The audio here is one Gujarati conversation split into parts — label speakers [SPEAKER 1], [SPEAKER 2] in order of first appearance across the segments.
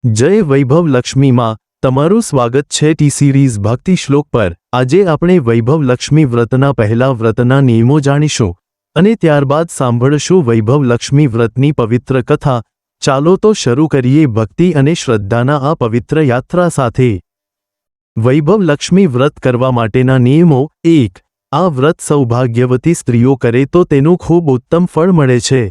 [SPEAKER 1] જય વૈભવ લક્ષ્મી માં તમારું સ્વાગત છે ટી સિરીઝ ભક્તિ શ્લોક પર। આજે આપણે વૈભવ લક્ષ્મી વ્રતના પહેલા વ્રતના નિયમો જાણીશું અને ત્યારબાદ સાંભળશું વૈભવ લક્ષ્મી વ્રતની પવિત્ર કથા। ચાલો તો શરૂ કરીએ ભક્તિ અને શ્રદ્ધાના આ પવિત્ર યાત્રા સાથે। વૈભવ લક્ષ્મી વ્રત કરવા માટેના નિયમો। 1. આ વ્રત સૌભાગ્યવતી સ્ત્રીઓ કરે તો તેનું ખૂબ ઉત્તમ ફળ મળે છે,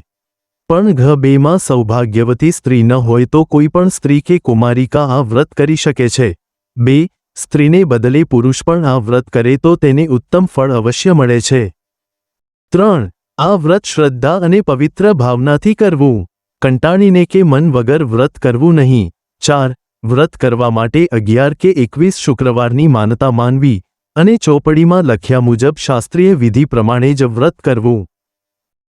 [SPEAKER 1] પણ ઘ 2 માં સૌભાગ્યવતી સ્ત્રી ન હોય તો કોઈ પણ સ્ત્રી કે કુમારિકા આ વ્રત કરી શકે છે। 2. સ્ત્રીને બદલે પુરુષ પણ આ વ્રત કરે તો તેને ઉત્તમ ફળ અવશ્ય મળે છે। 3. આ વ્રત શ્રદ્ધા અને પવિત્ર ભાવનાથી કરવું, કંટાળીને કે મન વગર વ્રત કરવું નહીં। 4. વ્રત કરવા માટે 11 કે 21 શુક્રવારની માનતા માનવી અને ચોપડીમાં લખ્યા મુજબ શાસ્ત્રીય વિધિ પ્રમાણે જ વ્રત કરવું।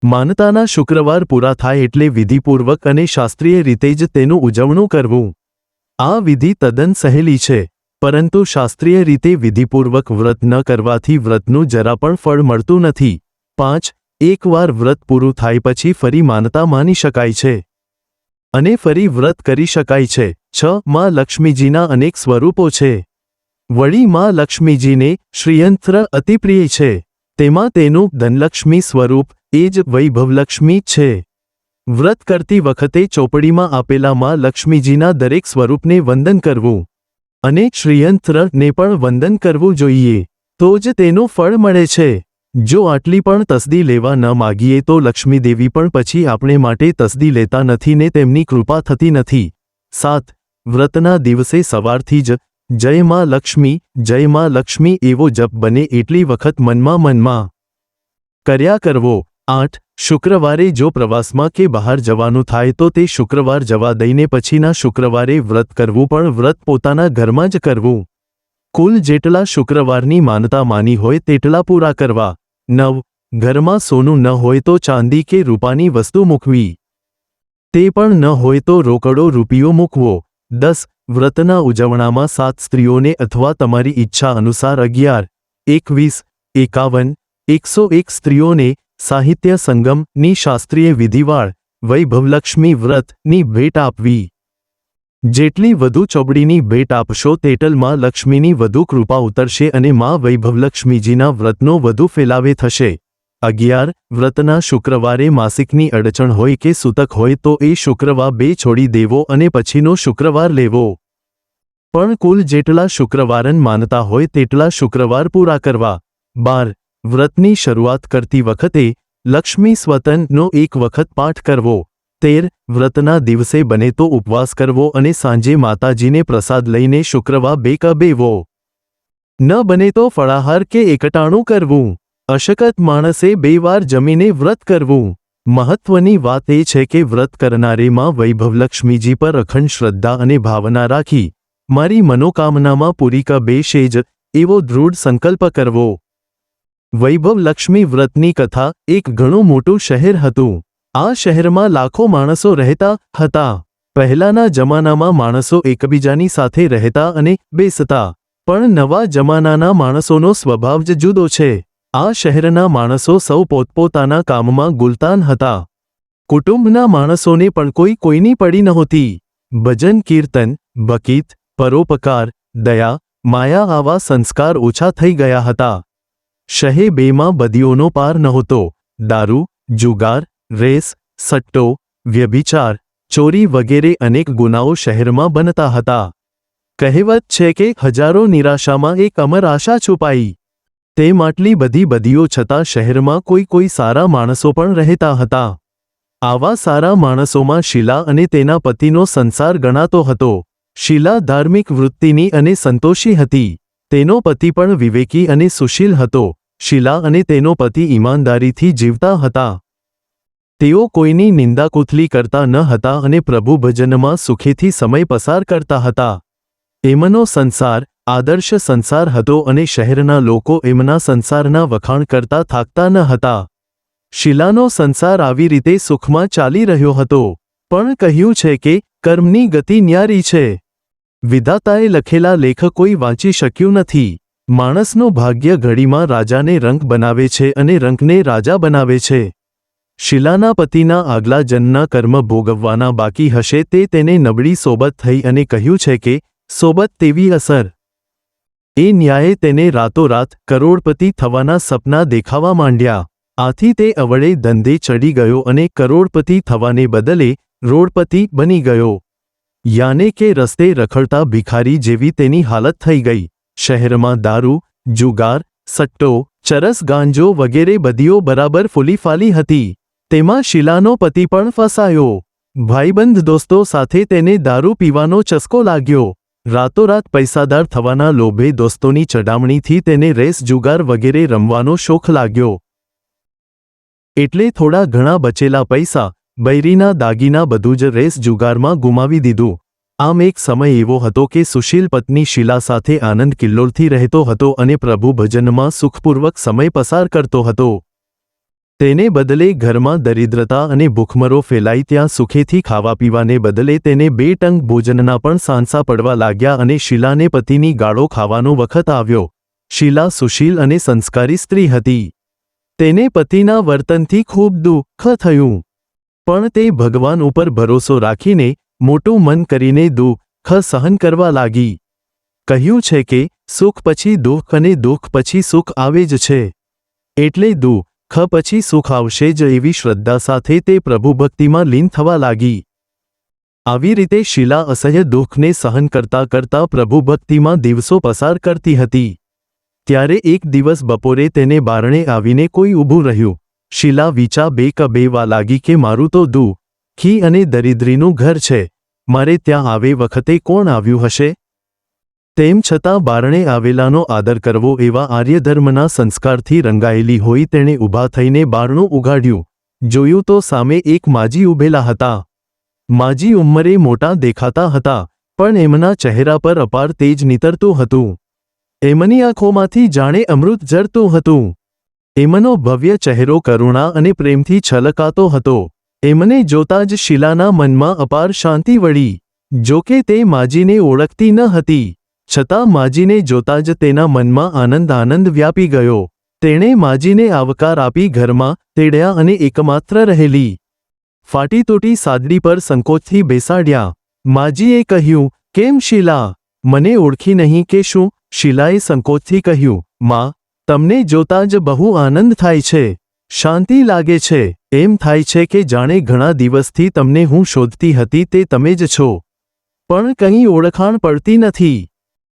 [SPEAKER 1] માનતાના શુક્રવાર પૂરા થાય એટલે વિધિપૂર્વક અને શાસ્ત્રીય રીતે જ તેનું ઉજવણું કરવું। આ વિધિ તદ્દન સહેલી છે, પરંતુ શાસ્ત્રીય રીતે વિધિપૂર્વક વ્રત ન કરવાથી વ્રતનું જરા પણ ફળ મળતું નથી। 5. એકવાર વ્રત પૂરું થાય પછી ફરી માનતા માની શકાય છે અને ફરી વ્રત કરી શકાય છે। 6. માં લક્ષ્મીજીના અનેક સ્વરૂપો છે, વળી માં લક્ષ્મીજીને શ્રીયંત્ર અતિ પ્રિય છે, તેમાં તેનું ધનલક્ષ્મી સ્વરૂપ એ જ વૈભવલક્ષ્મી છે। વ્રત કરતી વખતે ચોપડીમાં આપેલા માં લક્ષ્મીજીના દરેક સ્વરૂપને વંદન કરવું અને શ્રીયંત્રને પણ વંદન કરવું જોઈએ, તો જ તેનું ફળ મળે છે। જો આટલી પણ તસદી લેવા ન માગીએ તો લક્ષ્મીદેવી પણ પછી આપણે માટે તસદી લેતા નથી ને તેમની કૃપા થતી નથી। 7. વ્રતના દિવસે સવારથી જ જય માં લક્ષ્મી એવો જપ બને એટલી વખત મનમાં કર્યા કરવો। 8. શુક્રવારે જો પ્રવાસમાં કે બહાર જવાનું થાય તો તે શુક્રવાર જવા દઈને પછીના શુક્રવારે વ્રત કરવું, પણ વ્રત પોતાના ઘરમાં જ કરવું। કુલ જેટલા શુક્રવારની માનતા માની હોય તેટલા પૂરા કરવા। 9. ઘરમાં સોનું ન હોય તો ચાંદી કે રૂપાની વસ્તુ મૂકવી, તે પણ ન હોય તો રોકડો રૂપિયો મૂકવો। 10. વ્રતના ઉજવણામાં 7 સ્ત્રીઓને અથવા તમારી ઈચ્છા અનુસાર 11, 21, 51, 101 સ્ત્રીઓને સાહિત્ય સંગમની શાસ્ત્રીય વિધિવાળ વૈભવલક્ષ્મી વ્રતની ભેટ આપવી। જેટલી વધુ ચોપડીની ભેટ આપશો તેટલ માં લક્ષ્મીની વધુ કૃપા ઉતરશે અને માં વૈભવલક્ષ્મીજીના વ્રતનો વધુ ફેલાવે થશે। 11. વ્રતના શુક્રવારે માસિકની અડચણ હોય કે સૂતક હોય તો એ શુક્રવાર 2 છોડી દેવો અને પછીનો શુક્રવાર લેવો, પણ કુલ જેટલા શુક્રવારન માનતા હોય તેટલા શુક્રવાર પૂરા કરવા। 12. વ્રતની શરૂઆત કરતી વખતે લક્ષ્મી સ્વતનનો 1 વખત પાઠ કરવો। 13. વ્રતના દિવસે બને તો ઉપવાસ કરવો અને સાંજે માતાજીને પ્રસાદ લઈને શુક્રવાર 2 કબેવો, ન બને તો ફળાહાર કે એકટાણું કરવું। અશક્ત માણસે 2 વાર જમીને વ્રત કરવું। મહત્વની વાત એ છે કે વ્રત કરનારે માં વૈભવલક્ષ્મીજી પર અખંડ શ્રદ્ધા અને ભાવના રાખી મારી મનોકામનામાં પૂરી કબેશે જ એવો દૃઢ સંકલ્પ કરવો। વૈભવલક્ષ્મી વ્રતની કથા। એક ઘણું મોટું શહેર હતું। આ શહેરમાં લાખો માણસો રહેતા હતા। પહેલાના જમાનામાં માણસો એકબીજાની સાથે રહેતા અને બેસતા, પણ નવા જમાનાના માણસોનો સ્વભાવ જ જુદો છે। આ શહેરના માણસો સૌ પોતપોતાના કામમાં ગુલતાન હતા। કુટુંબના માણસોને પણ કોઈની પડી નહોતી। ભજન, કીર્તન, ભક્તિ, પરોપકાર, દયા, માયા આવા સંસ્કાર ઓછા થઈ ગયા હતા। શહેર 2 માં બદીઓનો પાર નહોતો। દારૂ, જુગાર, રેસ, સટ્ટો, વ્યભિચાર, ચોરી વગેરે અનેક ગુનાઓ શહેરમાં બનતા હતા। કહેવત છે કે હજારો નિરાશામાં એક અમર આશા છુપાઈ। તેમ આટલી બધી બદીઓ છતાં શહેરમાં કોઈ સારા માણસો પણ રહેતા હતા। આવા સારા માણસોમાં શીલા અને તેના પતિનો સંસાર ગણાતો હતો। શીલા ધાર્મિક વૃત્તિની અને સંતોષી હતી। તેનો પતિ પણ વિવેકી અને સુશીલ હતો। શીલા અને તેનો પતિ ઈમાનદારીથી જીવતા હતા। તેઓ કોઈની નિંદાકુથલી કરતા ન હતા અને પ્રભુ ભજનમાં સુખેથી સમય પસાર કરતા હતા। એમનો સંસાર આદર્શ સંસાર હતો અને શહેરના લોકો એમના સંસારના વખાણ કરતા થાકતા ન હતા। શીલાનો સંસાર આવી રીતે સુખમાં ચાલી રહ્યો હતો, પણ કહ્યું છે કે કર્મની ગતિ ન્યારી છે। વિધાતાએ લખેલા લેખ કોઈ વાંચી શક્યું નથી। માણસનું ભાગ્ય ઘડીમાં રાજાને રંક બનાવે છે અને રંકને રાજા બનાવે છે। શીલાના પતિના આગલા જન્મના કર્મ ભોગવવાના બાકી હશે તે તેને નબળી સોબત થઈ અને કહ્યું છે કે સોબત તેવી અસર. એ ન્યાયે તેને રાતોરાત કરોડપતિ થવાના સપના દેખાવા માંડ્યા. આથી તે અવળે ધંધે ચડી ગયો અને કરોડપતિ થવાને બદલે રોડપતિ બની ગયો. યાને કે રસ્તે રખડતા ભિખારી જેવી તેની હાલત થઈ ગઈ. શહેરમાં દારૂ, જુગાર, સટ્ટો, ચરસ ગાંજો વગેરે બદીઓ બરાબર ફૂલીફાલી હતી. તેમાં શીલાનો પતિ પણ ફસાયો. ભાઈબંધ દોસ્તો સાથે તેને દારૂ પીવાનો ચસ્કો લાગ્યો. રાતોરાત પૈસાદાર થવાના લોભે દોસ્તોની ચડામણીથી તેને રેસ જુગાર વગેરે રમવાનો શોખ લાગ્યો. એટલે થોડા ઘણા બચેલા પૈસા, બૈરીના દાગીના બધું જ રેસ જુગારમાં ગુમાવી દીધું. આમ એક સમય એવો હતો કે સુશીલ પત્ની શીલા સાથે આનંદ કિલ્લોલથી રહેતો હતો અને પ્રભુ ભજનમાં સુખપૂર્વક સમય પસાર કરતો હતો. તેને બદલે ઘરમાં દરિદ્રતા અને ભૂખમરો ફેલાઈ ત્યાં સુખેથી ખાવા પીવાને બદલે તેને બે ટંક ભોજનના પણ સાંસા પડવા લાગ્યા અને શીલાને પતિની ગાળો ખાવાનો વખત આવ્યો. શીલા સુશીલ અને સંસ્કારી સ્ત્રી હતી. તેને પતિના વર્તનથી ખૂબ દુઃખ થયું. પણ તે ભગવાન ઉપર ભરોસો રાખીને મોટું મન કરીને દુઃખ સહન કરવા લાગી. કહ્યું છે કે સુખ પછી દુઃખ અને દુઃખ પછી સુખ આવે જ છે. એટલે દુઃખ પછી સુખ આવશે જ એવી શ્રદ્ધા સાથે તે પ્રભુભક્તિમાં લીન થવા લાગી. આવી રીતે શીલા અસહ્ય દુઃખને સહન કરતા કરતા પ્રભુભક્તિમાં દિવસો પસાર કરતી હતી. ત્યારે એક દિવસ બપોરે તેને બારણે આવીને કોઈ ઊભું રહ્યું. શીલા વિચા બેવા લાગી કે મારું તો દુઃખી અને દરિદ્રીનું ઘર છે. મારે ત્યાં આવે વખતે કોણ આવ્યું હશે? તેમ છતાં બારણે આવેલાનો આદર કરવો એવા આર્યધર્મના સંસ્કારથી રંગાયેલી હોઈ તેણે ઊભા થઈને બારણું ઉગાડ્યું. જોયું તો સામે એક માજી ઊભેલા હતા. માજી ઉંમરે મોટા દેખાતા હતા, પણ એમના ચહેરા પર અપાર તેજ નીતરતું હતું. એમની આંખોમાંથી જાણે અમૃત ઝરતું હતું. એમનો ભવ્ય ચહેરો કરુણા અને પ્રેમથી છલકાતો હતો. એમને જોતા જ શીલાના મનમાં અપાર શાંતિ વળી. જોકે તે માજીને ઓળખતી ન હતી, છતાં માજીને જોતા જ તેના મનમાં આનંદ વ્યાપી ગયો. તેણે માજીને આવકાર આપી ઘરમાં તેડ્યા અને એકમાત્ર રહેલી ફાટી તૂટી સાદડી પર સંકોચથી બેસાડ્યા. માજીએ કહ્યું, કેમ શીલા, મને ઓળખી નહીં કે શું? શીલાએ સંકોચથી કહ્યું, માં, તમને જોતા જ બહુ આનંદ થાય છે, શાંતિ લાગે છે. એમ થાય છે કે જાણે ઘણા દિવસથી તમને હું શોધતી હતી તે તમે જ છો, પણ કંઈ ઓળખાણ પડતી નથી.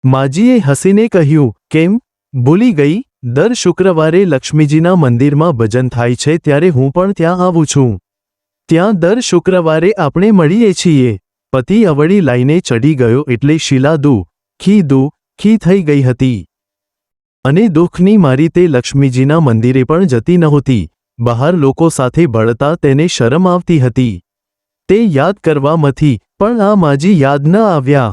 [SPEAKER 1] માજીએ હસીને કહ્યું, કેમ ભૂલી ગઈ? દર શુક્રવારે લક્ષ્મીજીના મંદિરમાં ભજન થાય છે ત્યારે હું પણ ત્યાં આવું છું. ત્યાં દર શુક્રવારે આપણે મળીએ છીએ. પતિ અવળી લાઈને ચડી ગયો એટલે શીલા દુઃખી થઈ ગઈ હતી. અને દુઃખની મારી તે લક્ષ્મીજીના મંદિરે પણ જતી નહોતી. બહાર લોકો સાથે ભળતા તેને શરમ આવતી હતી. તે યાદ કરવામાંથી પણ આ માજી યાદ ન આવ્યા.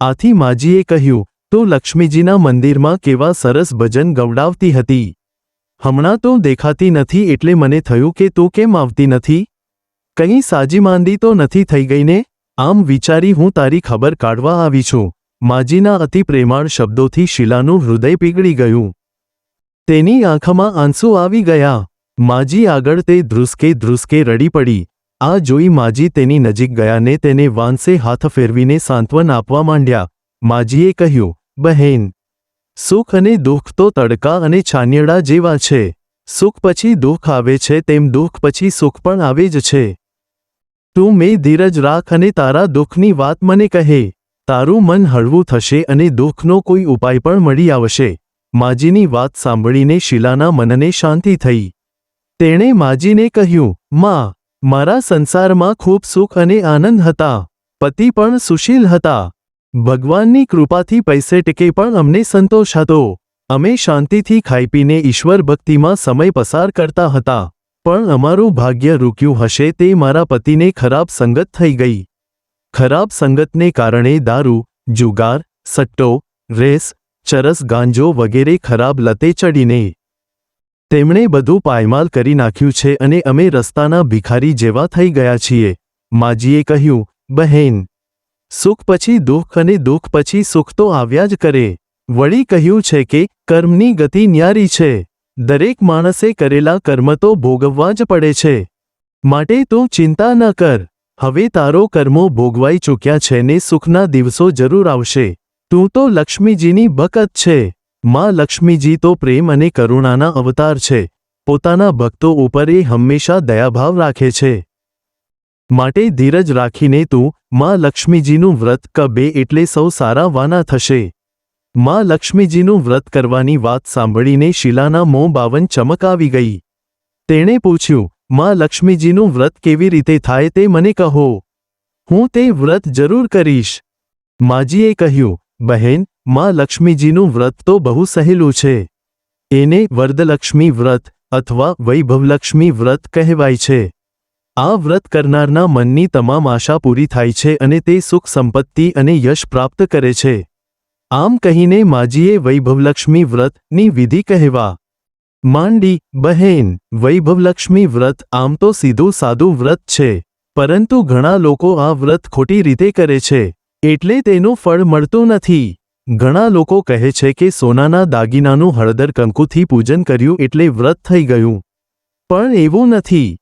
[SPEAKER 1] આથી માજીએ કહ્યું, તું લક્ષ્મીજીના મંદિરમાં કેવા સરસ ભજન ગવડાવતી હતી. હમણાં તો દેખાતી નથી એટલે મને થયું કે તું કેમ આવતી નથી? કંઈ સાજીમાંદી તો નથી થઈ ગઈ ને? આમ વિચારી હું તારી ખબર કાઢવા આવી છું. માજીના અતિ પ્રેમાળ શબ્દોથી શીલાનું હૃદય પીગળી ગયું. તેની આંખમાં આંસુ આવી ગયા. માજી આગળ તે ધ્રુસકે રડી પડી. આ જોઈ માજી તેની નજીક ગયા ને તેને વાંસે હાથ ફેરવીને સાંત્વન આપવા માંડ્યા. માજીએ કહ્યું, બહેન, સુખ અને દુઃખ તો તડકા અને છાનિયડા જેવા છે. સુખ પછી દુઃખ આવે છે તેમ દુઃખ પછી સુખ પણ આવે જ છે. તું મેં ધીરજ રાખ અને તારા દુઃખની વાત મને કહે. તારું મન હળવું થશે અને દુઃખનો કોઈ ઉપાય પણ મળી આવશે. માજીની વાત સાંભળીને શીલાના મનને શાંતિ થઈ. તેણે માજીને કહ્યું, માં, મારા સંસારમાં ખૂબ સુખ અને આનંદ હતા. પતિ પણ સુશીલ હતા. ભગવાનની કૃપાથી પૈસે ટકે પણ અમને સંતોષ હતો. અમે શાંતિથી ખાઈ પીને ઈશ્વર ભક્તિમાં સમય પસાર કરતા હતા. પણ અમારું ભાગ્ય રૂક્યું હશે તે મારા પતિને ખરાબ સંગત થઈ ગઈ. ખરાબ સંગતને કારણે દારૂ, જુગાર, સટ્ટો, રેસ, ચરસ ગાંજો વગેરે ખરાબ લતે ચડીને તેમણે બધું પાયમાલ કરી નાખ્યું છે અને અમે રસ્તાના ભિખારી જેવા થઈ ગયા છીએ. માજીએ કહ્યું, બહેન, સુખ પછી દુઃખ અને દુઃખ પછી સુખ તો આવ્યા જ કરે. વળી કહ્યું છે કે કર્મની ગતિ ન્યારી છે. દરેક માણસે કરેલા કર્મ તો ભોગવવા જ પડે છે. માટે તું ચિંતા ન કર. હવે તારો કર્મો ભોગવાઈ ચૂક્યા છે ને સુખના દિવસો જરૂર આવશે. તું તો લક્ષ્મીજીની ભક્ત છે. માં લક્ષ્મીજી તો પ્રેમ અને કરુણાના અવતાર છે. પોતાના ભક્તો ઉપર એ હંમેશા દયાભાવ રાખે છે. માટે ધીરજ રાખીને તું માં લક્ષ્મીજીનું વ્રત કરે એટલે સૌ સારા વાના થશે. માં લક્ષ્મીજીનું વ્રત કરવાની વાત સાંભળીને શીલાના મોં 52 ચમક આવી ગઈ. તેણે પૂછ્યું, માં લક્ષ્મીજીનું વ્રત કેવી રીતે થાય તે મને કહો. હું તે વ્રત જરૂર કરીશ. માજીએ કહ્યું, બહેન, માં લક્ષ્મીજીનું વ્રત તો બહુ સહેલું છે. એને વરદલક્ષ્મી વ્રત અથવા વૈભવલક્ષ્મી વ્રત કહેવાય છે. આ વ્રત કરનારના મનની તમામ આશા પૂરી થાય છે અને તે સુખ સંપત્તિ અને યશ પ્રાપ્ત કરે છે. આમ કહીને માજીએ વૈભવલક્ષ્મી વ્રતની વિધિ કહેવા માંડી. બહેન, વૈભવલક્ષ્મી વ્રત આમ તો સીધું સાદું વ્રત છે, પરંતુ ઘણા લોકો આ વ્રત ખોટી રીતે કરે છે, એટલે તેનું ફળ મળતું નથી. ઘણા લોકો કહે છે કે સોનાના દાગીનાનું હળદર કંકુથી પૂજન કર્યું એટલે વ્રત થઈ ગયું. પણ એવું નથી.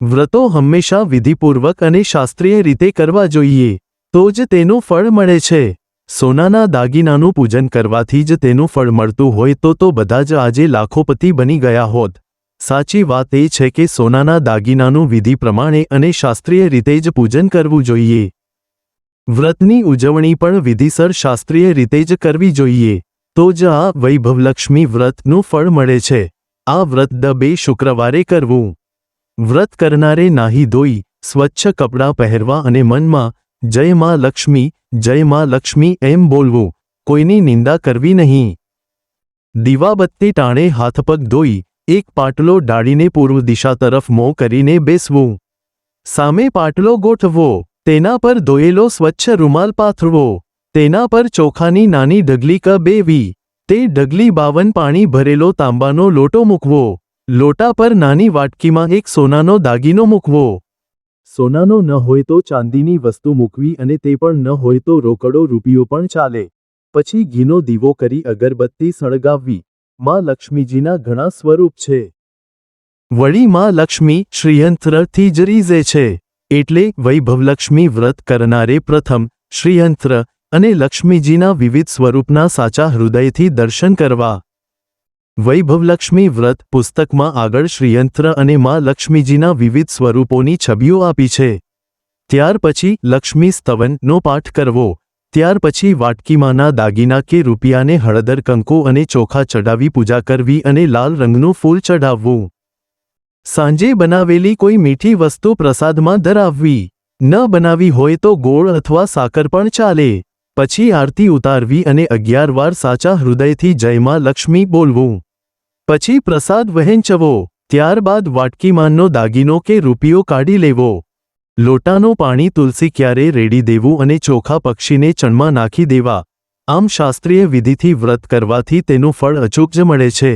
[SPEAKER 1] વ્રતો હંમેશા વિધિપૂર્વક અને શાસ્ત્રીય રીતે કરવા જોઈએ, તો જ તેનું ફળ મળે છે. સોનાના દાગીનાનું પૂજન કરવાથી જ તેનું ફળ મળતું હોય તો બધા જ આજે લાખોપતિ બની ગયા હોત. સાચી વાત એ છે કે સોનાના દાગીનાનું વિધિ પ્રમાણે અને શાસ્ત્રીય રીતે જ પૂજન કરવું જોઈએ. વ્રતની ઉજવણી પણ વિધિસર શાસ્ત્રીય રીતે જ કરવી જોઈએ, તો જ આ વૈભવલક્ષ્મી વ્રતનું ફળ મળે છે. આ વ્રત દર શુક્રવારે કરવું. વ્રત કરનારે નાહી ધોઈ સ્વચ્છ કપડાં પહેરવા અને મનમાં જય માં લક્ષ્મી, જય માં લક્ષ્મી એમ બોલવું. કોઈની નિંદા કરવી નહીં. દીવાબત્તી ટાણે હાથપગ ધોઈ એક પાટલો ડાળીને પૂર્વ દિશા તરફ મોં કરીને બેસવું. સામે પાટલો ગોઠવવો. તેના પર ધોયેલો સ્વચ્છ રૂમાલ પાથરવો. તેના પર ચોખાની નાની ઢગલી બેવી. તે ઢગલી 52 પાણી ભરેલો તાંબાનો લોટો મૂકવો. લોટા પર નાની વાટકીમાં એક સોનાનો દાગીનો મૂકવો. સોનાનો ન હોય તો ચાંદીની વસ્તુ મૂકવી અને તે પણ ન હોય તો રોકડો રૂપિયો પણ ચાલે. પછી ઘીનો દીવો કરી અગરબત્તી સળગાવવી. માં લક્ષ્મીજીના ઘણા સ્વરૂપ છે. વળી માં લક્ષ્મી શ્રીયંત્રથી જ રીઝે છે. એટલે વૈભવલક્ષ્મી વ્રત કરનારે પ્રથમ શ્રીયંત્ર અને લક્ષ્મીજીના વિવિધ સ્વરૂપના સાચા હૃદયથી દર્શન કરવા. વૈભવલક્ષ્મી વ્રત પુસ્તકમાં આગળ શ્રીયંત્ર અને માં લક્ષ્મીજીના વિવિધ સ્વરૂપોની છબીઓ આપી છે. ત્યાર પછી લક્ષ્મી સ્તવનનો પાઠ કરવો. ત્યાર પછી વાટકીમાંના દાગીના કે રૂપિયાને હળદર કંકુ અને ચોખા ચડાવી પૂજા કરવી અને લાલ રંગનું ફૂલ ચઢાવવું. સાંજે બનાવેલી કોઈ મીઠી વસ્તુ પ્રસાદમાં ધરાવવી. ન બનાવી હોય તો ગોળ અથવા સાકર પણ ચાલે. પછી આરતી ઉતારવી અને 11 વાર સાચા હૃદયથી જય માં લક્ષ્મી બોલવું. પછી પ્રસાદ વહેંચવો. ત્યારબાદ વાટકીમાંનો દાગીનો કે રૂપિયો કાઢી લેવો. લોટાનું પાણી તુલસી ક્યારે રેડી દેવું અને ચોખા પક્ષીને ચણમાં નાખી દેવા. આમ શાસ્ત્રીય વિધિથી વ્રત કરવાથી તેનું ફળ અચૂક જ મળે છે.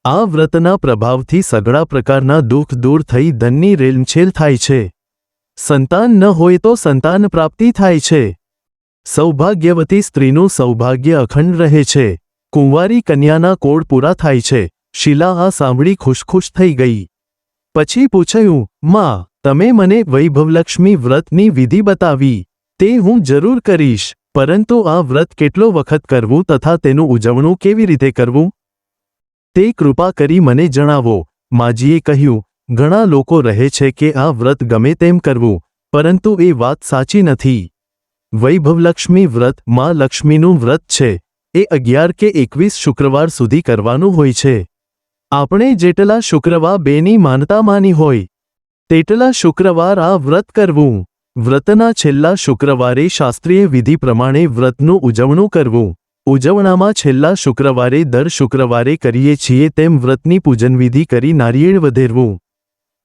[SPEAKER 1] આ વ્રતના પ્રભાવથી સઘળા પ્રકારના દુઃખ દૂર થઈ ધનની રેલમછેલ થાય છે. સંતાન ન હોય તો સંતાન પ્રાપ્તિ થાય છે. સૌભાગ્યવતી સ્ત્રીનું સૌભાગ્ય અખંડ રહે છે. કુંવારી કન્યાના કોડ પૂરા થાય છે. શીલા આ સાંભળી ખુશ થઈ ગઈ. પછી પૂછ્યું, માં, તમે મને વૈભવલક્ષ્મી વ્રતની વિધિ બતાવી, તે હું જરૂર કરીશ, પરંતુ આ વ્રત કેટલો વખત કરવું તથા તેનું ઉજવણું કેવી રીતે કરવું? તે કૃપા કરી મને જણાવો. માજીએ કહ્યું, ઘણા લોકો રહે છે કે આ વ્રત ગમે તેમ કરવું, પરંતુ એ વાત સાચી નથી. વૈભવલક્ષ્મી વ્રત માં લક્ષ્મીનું વ્રત છે. એ 11 કે 21 શુક્રવાર સુધી કરવાનું હોય છે. આપણે જેટલા શુક્રવાર બેની માનતા માની હોય તેટલા શુક્રવાર આ વ્રત કરવું. વ્રતના છેલ્લા શુક્રવારે શાસ્ત્રીય વિધિ પ્રમાણે વ્રતનું ઉજવણું કરવું. ઉજવણામાં છેલ્લા શુક્રવારે દર શુક્રવારે કરીએ છીએ તેમ વ્રતની પૂજનવિધિ કરી નારિયેળ વધેરવું.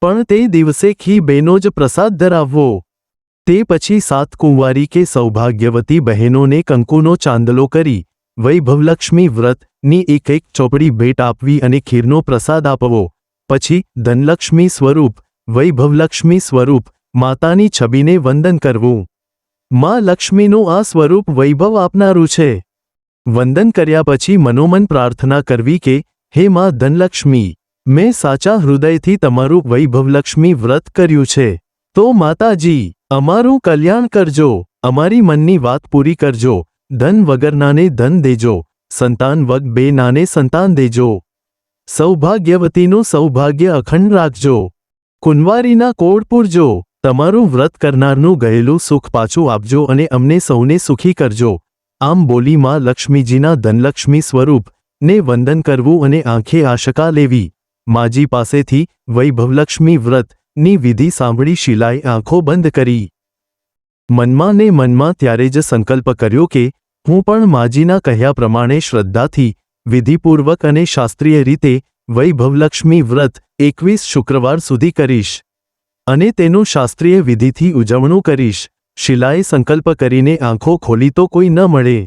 [SPEAKER 1] પણ તે દિવસે ઘી બેનો જ પ્રસાદ ધરાવવો. તે પછી 7 કુંવારી કે સૌભાગ્યવતી બહેનોને કંકુનો ચાંદલો કરી વૈભવલક્ષ્મી વ્રતની એક ચોપડી ભેટ આપવી અને ખીરનો પ્રસાદ આપવો. પછી ધનલક્ષ્મી સ્વરૂપ, વૈભવલક્ષ્મી સ્વરૂપ, માતાની છબીને વંદન કરવું. માં લક્ષ્મીનું આ સ્વરૂપ વૈભવ આપનારું છે. વંદન કર્યા પછી મનોમન પ્રાર્થના કરવી કે, હે માં ધનલક્ષ્મી, મેં સાચા હૃદયથી તમારું વૈભવલક્ષ્મી વ્રત કર્યું છે. તો માતાજી, અમારું કલ્યાણ કરજો, અમારી મનની વાત પૂરી કરજો. ધન વગરનાને ધન દેજો, સંતાન વગ બેનાને સંતાન દેજો. સૌભાગ્યવતીનું સૌભાગ્ય અખંડ રાખજો. કુંવારીના કોડ પૂરજો. તમારું વ્રત કરનારનું ગયેલું સુખ પાછું આપજો અને અમને સૌને સુખી કરજો. આમ બોલી માં લક્ષ્મીજીના ધનલક્ષ્મી સ્વરૂપ ને વંદન કરવું અને આંખે આશકા લેવી. માજી પાસેથી વૈભવલક્ષ્મી વ્રત ની વિધિ સાંભળી શીલાએ આંખો બંધ કરી. મનમાં ને મનમાં ત્યારે જ સંકલ્પ કર્યો કે હું પણ માજીના કહ્યા પ્રમાણે શ્રદ્ધાથી વિધિપૂર્વક અને શાસ્ત્રીય રીતે વૈભવલક્ષ્મી વ્રત 21 શુક્રવાર સુધી કરીશ અને તેનું શાસ્ત્રીય વિધિથી ઉજવણું કરીશ. શીલાએ સંકલ્પ કરીને આંખો ખોલી તો કોઈ ન મળે.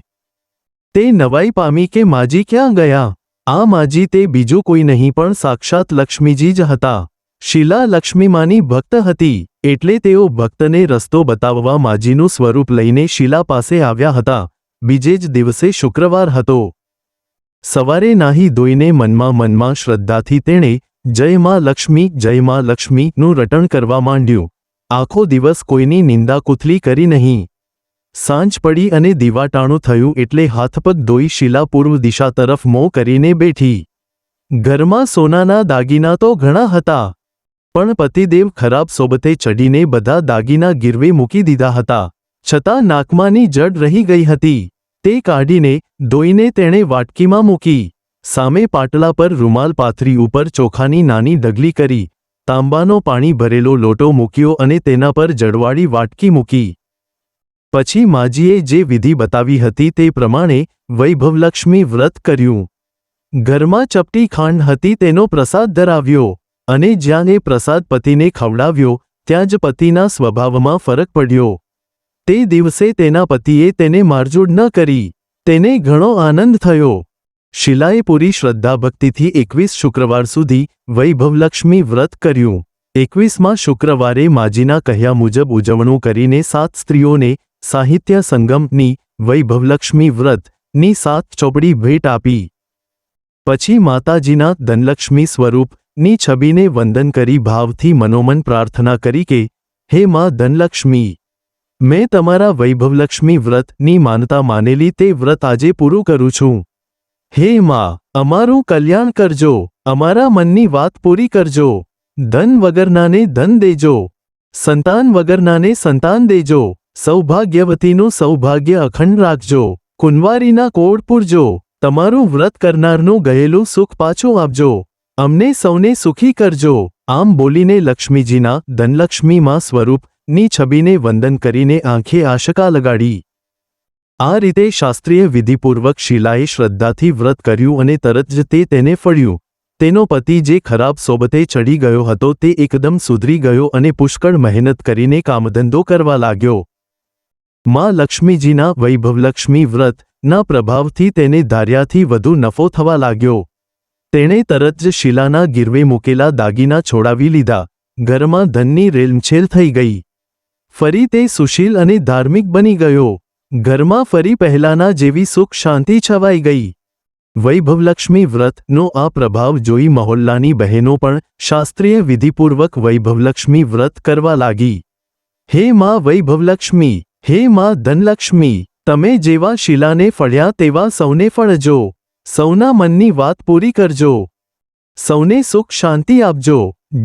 [SPEAKER 1] તે નવાઈ પામી કે માજી ક્યાં ગયા. આ માજી તે બીજું કોઈ નહીં પણ સાક્ષાત લક્ષ્મીજી જ હતા. શીલા લક્ષ્મીમાની ભક્ત હતી એટલે તેઓ ભક્તને રસ્તો બતાવવા માજીનું સ્વરૂપ લઈને શીલા પાસે આવ્યા હતા. બીજે જ દિવસે શુક્રવાર હતો. સવારે નાહી ધોઈને મનમાં શ્રદ્ધાથી તેણે જય માં લક્ષ્મી જય માં લક્ષ્મીનું રટણ કરવા માંડ્યું. આખો દિવસ કોઈની નિંદા કુથલી કરી નહીં. સાંજ પડી અને દીવાટાણું થયું એટલે હાથપગ ધોઈ શીલા પૂર્વ દિશા તરફ મોં કરીને બેઠી. ઘરમાં સોનાના દાગીના તો ઘણા હતા પણ પતિદેવ ખરાબ સોબતે ચડીને બધા દાગીના ગીરવે મૂકી દીધા હતા. છતાં નાકમાંની જડ રહી ગઈ હતી. તે કાઢીને ધોઈને તેણે વાટકીમાં મૂકી. સામે પાટલા પર રૂમાલ પાથરી ઉપર ચોખાની નાની ડગલી કરી. તાંબાનો પાણી ભરેલો લોટો મૂક્યો અને તેના પર જડવાળી વાટકી મૂકી. પછી માજીએ જે વિધિ બતાવી હતી તે પ્રમાણે વૈભવલક્ષ્મી વ્રત કર્યું. ઘરમાં ચપટી ખાંડ હતી તેનો પ્રસાદ ધરાવ્યો અને જ્યાં એ પ્રસાદ પતિને ખવડાવ્યો ત્યાં જ પતિના સ્વભાવમાં ફરક પડ્યો. તે દિવસે તેના પતિએ તેને મારઝૂડ ન કરી. તેને ઘણો આનંદ થયો. શીલાએ પૂરી શ્રદ્ધાભક્તિથી 21 શુક્રવાર સુધી વૈભવલક્ષ્મી વ્રત કર્યું. 21માં શુક્રવારે માજીના કહ્યા મુજબ ઉજવણું કરીને 7 સ્ત્રીઓને સાહિત્ય સંગમની વૈભવલક્ષ્મી વ્રતની 7 ચોપડી ભેટ આપી. પછી માતાજીના ધનલક્ષ્મી સ્વરૂપની છબીને વંદન કરી ભાવથી મનોમન પ્રાર્થના કરી કે હે માં ધનલક્ષ્મી, મેં તમારા વૈભવલક્ષ્મી વ્રતની માનતા માનેલી તે વ્રત આજે પૂરું કરું છું. હે માં, અમારું કલ્યાણ કરજો, અમારા મનની વાત પૂરી કરજો. ધન વગરનાને ધન દેજો, સંતાન વગરનાને સંતાન દેજો. સૌભાગ્યવતીનું સૌભાગ્ય અખંડ રાખજો. કુંવારીના કોડ પૂરજો. તમારું વ્રત કરનારનું ગયેલું સુખ પાછું આપજો. અમને સૌને સુખી કરજો. આમ બોલીને લક્ષ્મીજીના ધનલક્ષ્મીમાં સ્વરૂપની છબીને વંદન કરીને આંખે આશકા લગાડી. આ રીતે શાસ્ત્રીય વિધિપૂર્વક શીલાએ શ્રદ્ધાથી વ્રત કર્યું અને તરત જ તેને ફળ્યું. તેનો પતિ જે ખરાબ સોબતે ચડી ગયો હતો તે એકદમ સુધરી ગયો અને પુષ્કળ મહેનત કરીને કામધંધો કરવા લાગ્યો. માં લક્ષ્મીજીના વૈભવલક્ષ્મી વ્રતના પ્રભાવથી તેને ધાર્યાથી વધુ નફો થવા લાગ્યો. તેણે તરત જ શીલાના ગીરવે મૂકેલા દાગીના છોડાવી લીધા. ઘરમાં ધનની રેલમછેલ થઈ ગઈ. ફરી તે સુશીલ અને ધાર્મિક બની ગયો. ઘરમાં ફરી પહેલાના જેવી સુખ શાંતિ છવાઈ ગઈ. વૈભવલક્ષ્મી વ્રતનો આ પ્રભાવ જોઈ મહોલ્લાની બહેનો પણ શાસ્ત્રીય વિધિપૂર્વક વૈભવલક્ષ્મી વ્રત કરવા લાગી. હે માં વૈભવલક્ષ્મી, હે માં ધનલક્ષ્મી, તમે જેવા શીલાને ફળ્યા તેવા સૌને ફળજો. સૌના મનની વાત પૂરી કરજો. સૌને સુખ શાંતિ આપજો.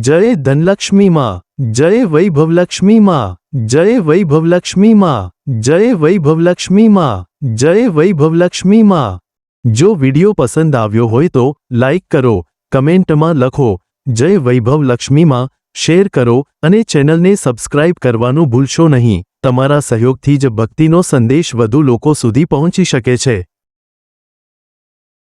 [SPEAKER 1] જય ધનલક્ષ્મી માં, જય વૈભવલક્ષ્મી માં, જય વૈભવલક્ષ્મી માં, જય વૈભવલક્ષ્મી માં, જય વૈભવલક્ષ્મી માં. જો વિડિયો પસંદ આવ્યો હોય તો લાઇક કરો, કમેન્ટમાં લખો જય વૈભવલક્ષ્મી માં, શેર કરો અને ચેનલને સબસ્ક્રાઇબ કરવાનું ભૂલશો નહીં. તમારા સહયોગથી જ ભક્તિનો સંદેશ વધુ લોકો સુધી પહોંચી શકે છે.